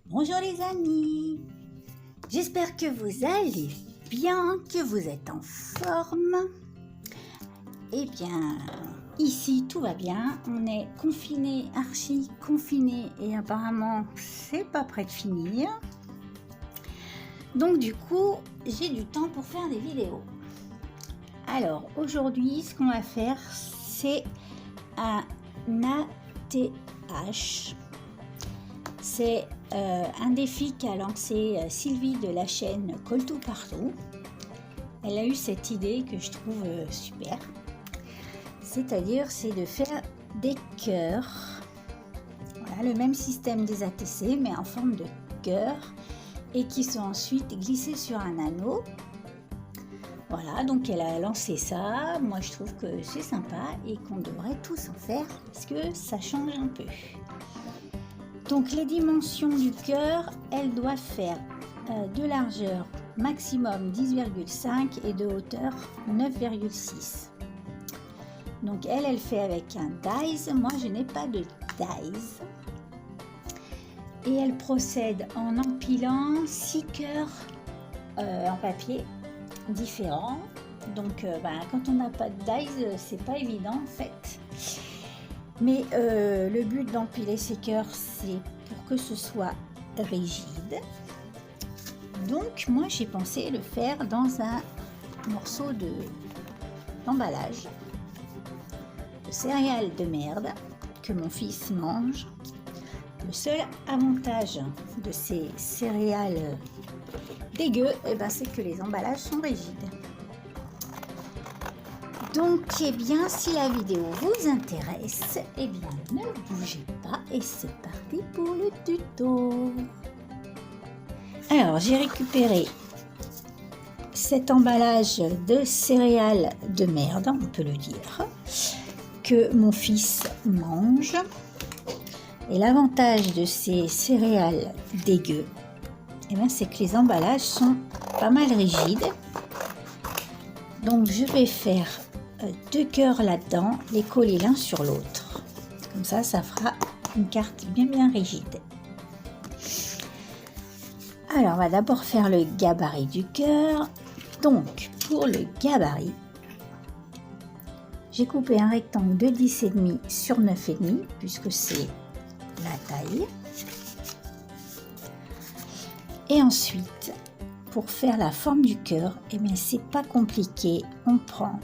Bonjour les amis, j'espère que vous allez bien, que vous êtes en forme. Eh bien, ici tout va bien, on est confinés, archi confinés et apparemment c'est pas près de finir. Donc du coup, j'ai du temps pour faire des vidéos. Alors aujourd'hui, ce qu'on va faire, c'est un ATH. C'est un défi qu'a lancé Sylvie de la chaîne Colle Tout Partout. Elle a eu cette idée que je trouve super. C'est-à-dire, c'est de faire des cœurs. Voilà, le même système des ATC, mais en forme de cœur, et qui sont ensuite glissés sur un anneau. Voilà, donc elle a lancé ça. Moi, je trouve que c'est sympa et qu'on devrait tous en faire parce que ça change un peu. Donc les dimensions du cœur, elles doivent faire de largeur maximum 10,5 et de hauteur 9,6. Donc elle fait avec un dies. Moi je n'ai pas de dies. Et elle procède en empilant 6 cœurs en papier différents. Donc quand on n'a pas de dies, c'est pas évident en fait. Mais le but d'empiler ces cœurs, c'est pour que ce soit rigide. Donc moi j'ai pensé le faire dans un morceau d'emballage de céréales de merde que mon fils mange. Le seul avantage de ces céréales dégueu, c'est que les emballages sont rigides. Donc, bien, si la vidéo vous intéresse, bien, ne bougez pas et c'est parti pour le tuto. Alors, j'ai récupéré cet emballage de céréales de merde, on peut le dire, que mon fils mange. Et l'avantage de ces céréales dégueu, c'est que les emballages sont pas mal rigides. Donc, je vais faire 2 cœurs là-dedans, les coller l'un sur l'autre. Comme ça, ça fera une carte bien rigide. Alors, on va d'abord faire le gabarit du cœur. Donc, pour le gabarit, j'ai coupé un rectangle de 10,5 sur 9,5, puisque c'est la taille. Et ensuite, pour faire la forme du cœur, c'est pas compliqué. On prend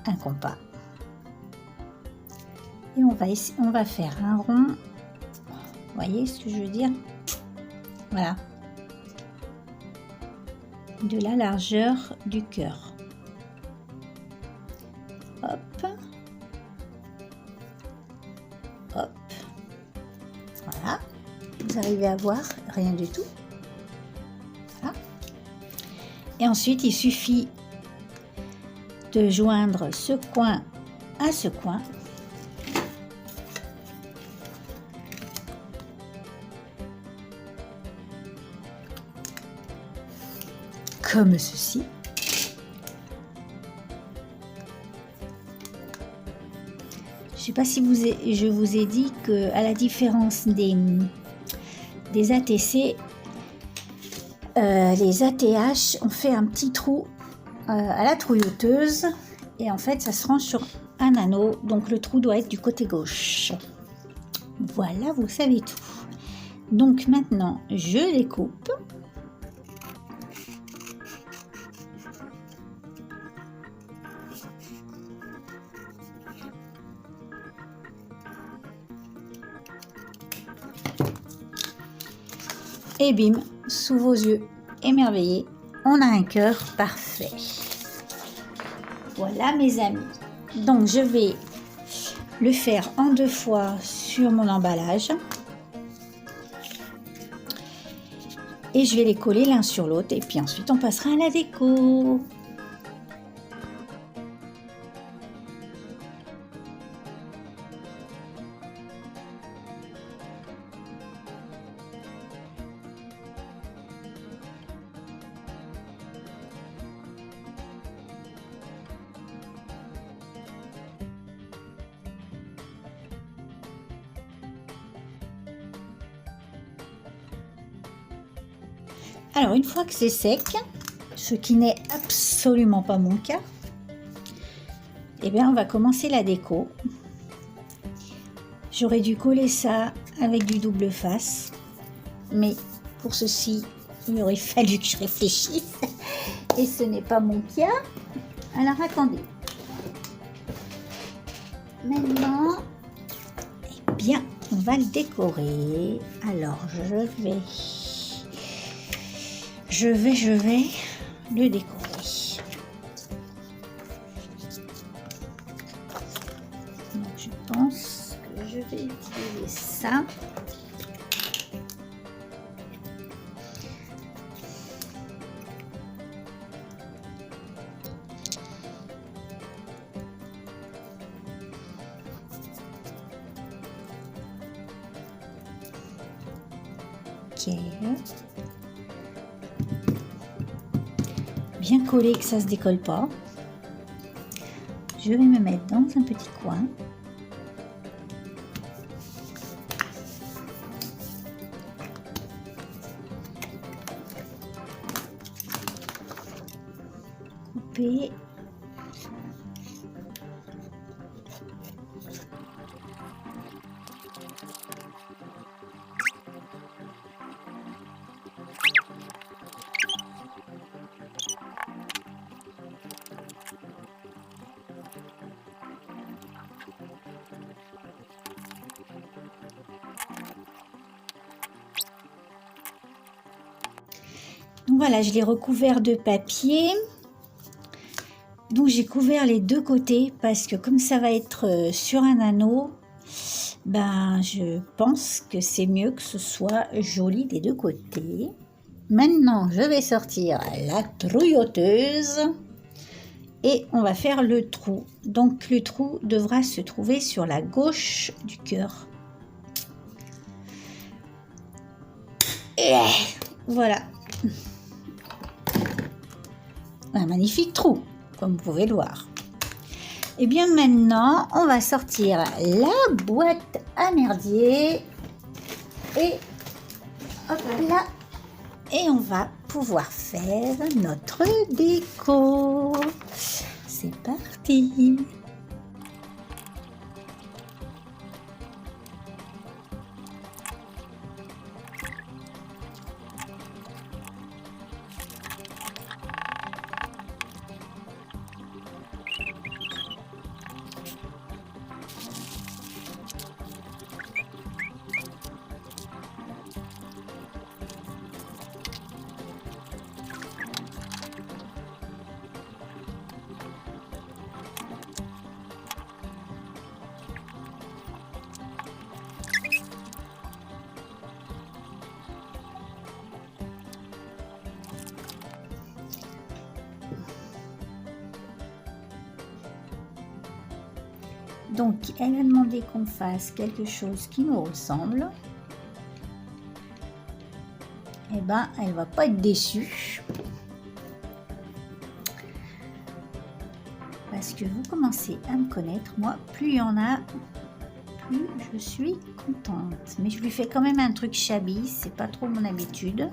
un compas et on va faire un rond. Vous voyez ce que je veux dire? Voilà, de la largeur du cœur. Hop, hop, voilà. Vous arrivez à voir? Rien du tout. Voilà. Et ensuite, il suffit de joindre ce coin à ce coin. Comme ceci. Je ne sais pas si je vous ai dit que, à la différence des ATC, les ATH, on fait un petit trou à la trouilloteuse et en fait ça se range sur un anneau, donc le trou doit être du côté gauche. Voilà, vous savez tout. Donc maintenant je découpe. Et bim, sous vos yeux émerveillés, on a un cœur parfait. Voilà mes amis. Donc je vais le faire en 2 fois sur mon emballage. Et je vais les coller l'un sur l'autre et puis ensuite on passera à la déco. Alors, une fois que c'est sec, ce qui n'est absolument pas mon cas, eh bien, on va commencer la déco. J'aurais dû coller ça avec du double face, mais pour ceci, il aurait fallu que je réfléchisse, et ce n'est pas mon cas. Alors, attendez. Maintenant, eh bien, on va le décorer. Alors, je vais le décorer. Donc, je pense que je vais utiliser ça. Ok. Bien collé, que ça se décolle pas. Je vais me mettre dans un petit coin. Couper. Donc voilà, je l'ai recouvert de papier. Donc j'ai couvert les deux côtés parce que comme ça va être sur un anneau, ben je pense que c'est mieux que ce soit joli des deux côtés. Maintenant, je vais sortir la trouilloteuse et on va faire le trou. Donc le trou devra se trouver sur la gauche du cœur. Et voilà. Un magnifique trou, comme vous pouvez le voir. Et bien maintenant, on va sortir la boîte à merdier et hop là, et on va pouvoir faire notre déco. C'est parti. Donc, elle a demandé qu'on fasse quelque chose qui nous ressemble. Eh ben, elle va pas être déçue. Parce que vous commencez à me connaître. Moi, plus il y en a, plus je suis contente. Mais je lui fais quand même un truc shabby. C'est pas trop mon habitude.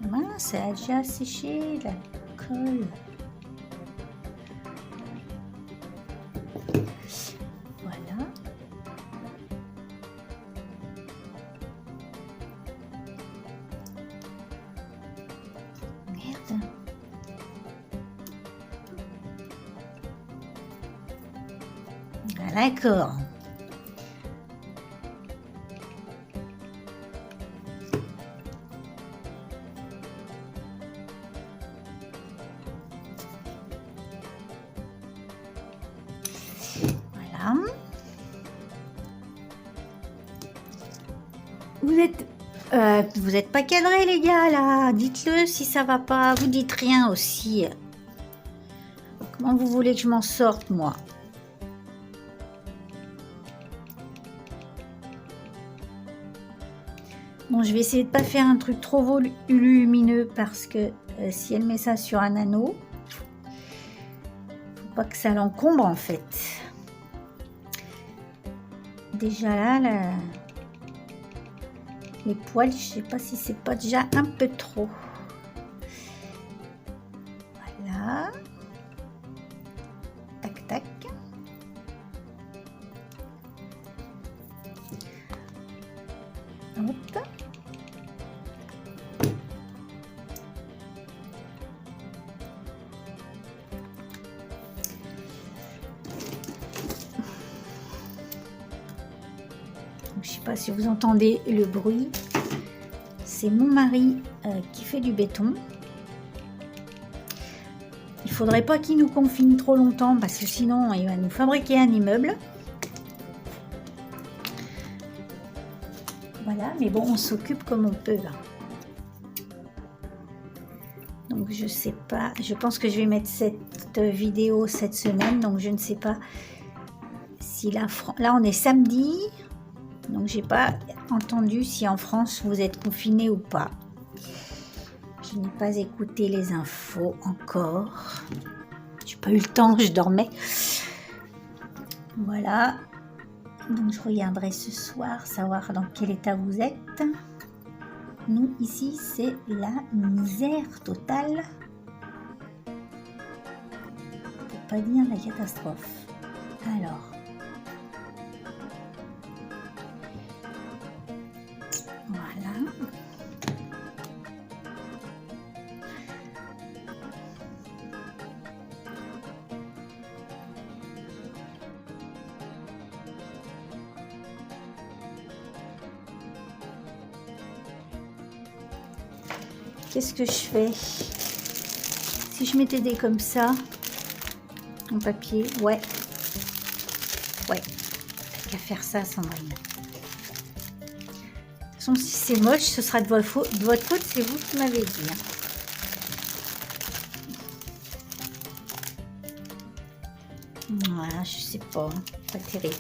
Mince, elle a déjà séché la colle. D'accord. Voilà. Vous êtes pas cadrés les gars là. Dites-le si ça va pas. Vous dites rien aussi. Comment vous voulez que je m'en sorte moi? Bon, je vais essayer de pas faire un truc trop volumineux parce que si elle met ça sur un anneau, faut pas que ça l'encombre en fait. Déjà là, les poils, je sais pas si c'est pas déjà un peu trop. Voilà. Tac, tac. Hop. Je sais pas si vous entendez le bruit. C'est mon mari qui fait du béton. Il faudrait pas qu'il nous confine trop longtemps parce que sinon il va nous fabriquer un immeuble. Voilà, mais bon, on s'occupe comme on peut là. Donc je sais pas, je pense que je vais mettre cette vidéo cette semaine, donc je ne sais pas si là on est samedi, donc j'ai pas entendu si en France vous êtes confinés ou pas. Je n'ai pas écouté les infos encore. J'ai pas eu le temps, je dormais. Voilà. Donc je regarderai ce soir, savoir dans quel état vous êtes. Nous, ici, c'est la misère totale. Pour pas dire la catastrophe. Alors. Voilà. Qu'est-ce que je fais? Si je mettais des comme ça, en papier, ouais. Ouais, t'as qu'à faire ça, Sandrine. De toute façon, si c'est moche, ce sera de votre faute, c'est vous qui m'avez dit. Hein. Voilà, je sais pas, pas terrible.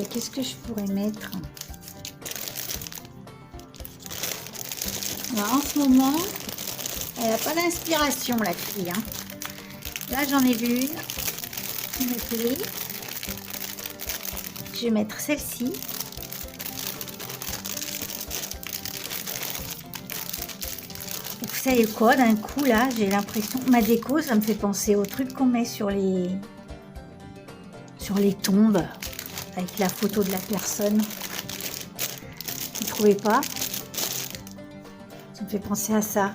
Qu'est-ce que je pourrais mettre? Alors, en ce moment, elle n'a pas d'inspiration, la fille. Hein. Là, j'en ai vu une. Je vais mettre celle-ci. Vous savez quoi, d'un coup, là, j'ai l'impression... Ma déco, ça me fait penser au truc qu'on met sur les tombes, avec la photo de la personne. Vous ne trouvez pas? Ça me fait penser à ça.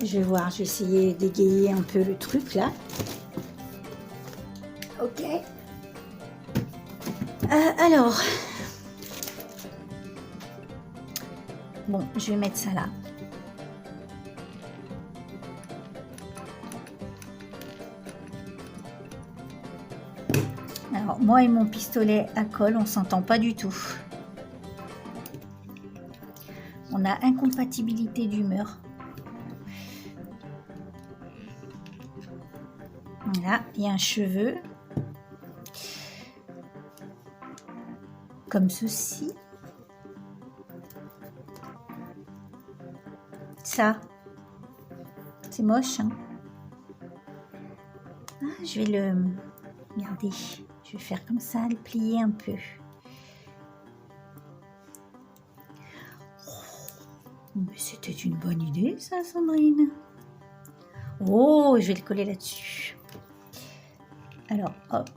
Je vais voir, je vais essayer d'égayer un peu le truc là. Ok. Alors. Bon, je vais mettre ça là. Alors, moi et mon pistolet à colle, on s'entend pas du tout. On a incompatibilité d'humeur. Voilà, il y a un cheveu. Comme ceci. Ça. C'est moche, hein. Ah, je vais le... Regardez. Je vais faire comme ça, le plier un peu. Mais c'était une bonne idée, ça, Sandrine. Oh, je vais le coller là-dessus. Alors, hop.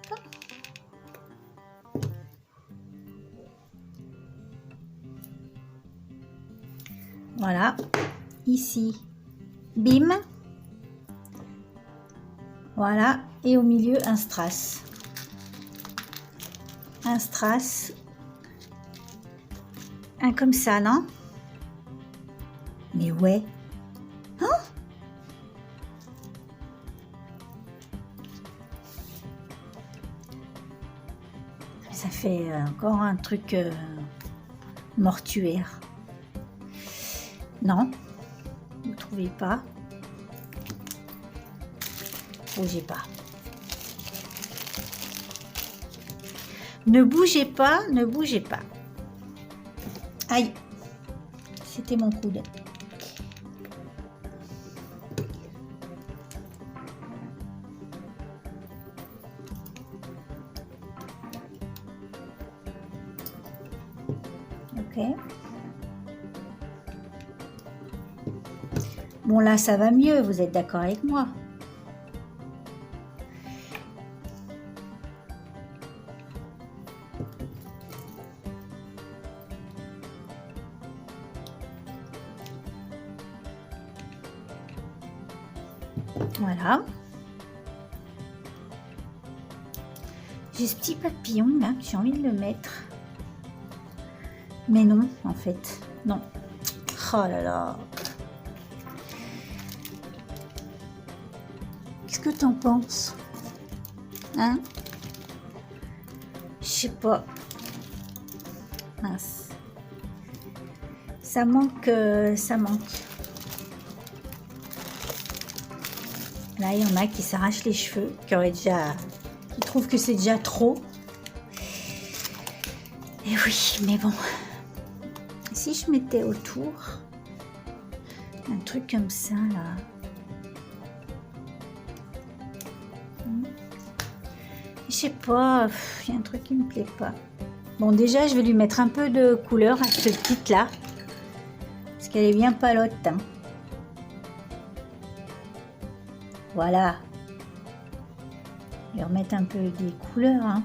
Voilà. Ici, bim. Voilà. Et au milieu, un strass. Un strass. Un comme ça, non? Mais ouais. Hein? Ça fait encore un truc mortuaire. Non, vous trouvez pas? Bougez pas. Ne bougez pas, ne bougez pas. Aïe, c'était mon coude. Ok. Bon là ça va mieux, vous êtes d'accord avec moi? Voilà. J'ai ce petit papillon là, j'ai envie de le mettre. Mais non, en fait, non. Oh là là. Qu'est-ce que t'en penses? Hein? Je sais pas. Mince. Ça manque, ça manque. Là, il y en a qui s'arrachent les cheveux, qui trouvent que c'est déjà trop. Et oui, mais bon. Si je mettais autour un truc comme ça, là. Je sais pas, il y a un truc qui me plaît pas. Bon, déjà, je vais lui mettre un peu de couleur à cette petite-là. Parce qu'elle est bien palote, hein. Voilà. Je vais remettre un peu des couleurs, hein.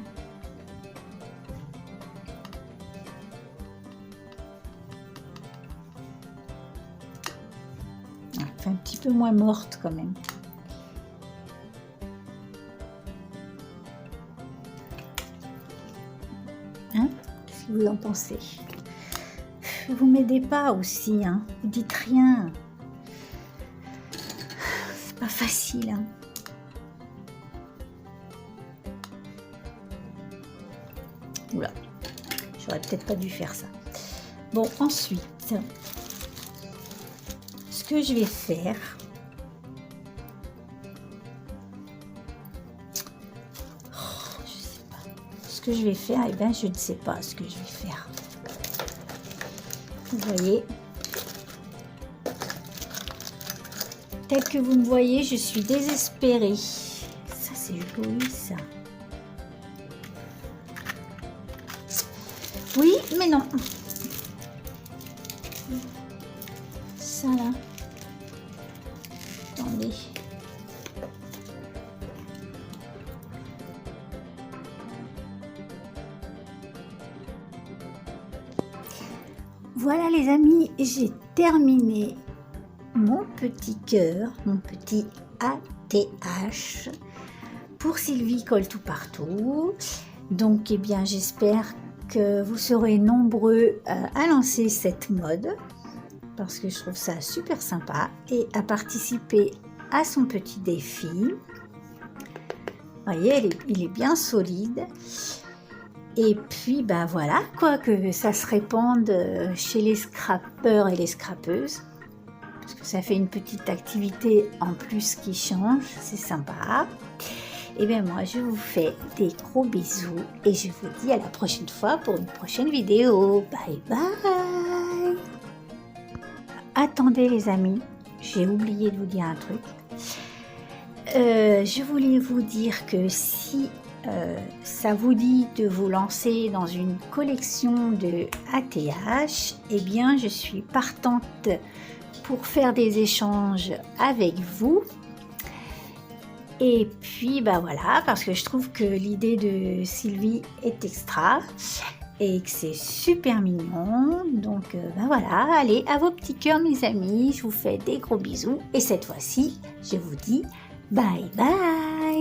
Fait un petit peu moins morte quand même. Hein? Qu'est-ce que vous en pensez? Vous m'aidez pas aussi, hein? Vous dites rien. C'est pas facile, hein? Oula, j'aurais peut-être pas dû faire ça. Bon, ensuite, ce que je vais faire, je sais pas. Ce que je vais faire, eh bien, je ne sais pas ce que je vais faire. Vous voyez, tel que vous me voyez, je suis désespérée. Ça, c'est joli, ça. Oui, mais non. Ça, là. Attendez. Voilà les amis, j'ai terminé mon petit cœur, mon petit ATH pour Sylvie Colle Tout Partout. Donc, eh bien, j'espère que vous serez nombreux à lancer cette mode parce que je trouve ça super sympa et à participer à son petit défi. Vous voyez, il est bien solide. Et puis, ben voilà, quoi, que ça se répande chez les scrappeurs et les scrappeuses. Parce que ça fait une petite activité en plus qui change, c'est sympa. Et bien moi, je vous fais des gros bisous et je vous dis à la prochaine fois pour une prochaine vidéo. Bye bye. Attendez les amis, j'ai oublié de vous dire un truc. Je voulais vous dire que si ça vous dit de vous lancer dans une collection de ATH, eh bien je suis partante pour faire des échanges avec vous. Et puis bah voilà, parce que je trouve que l'idée de Sylvie est extra et que c'est super mignon. Donc ben voilà, allez, à vos petits cœurs mes amis, je vous fais des gros bisous et cette fois-ci je vous dis bye bye.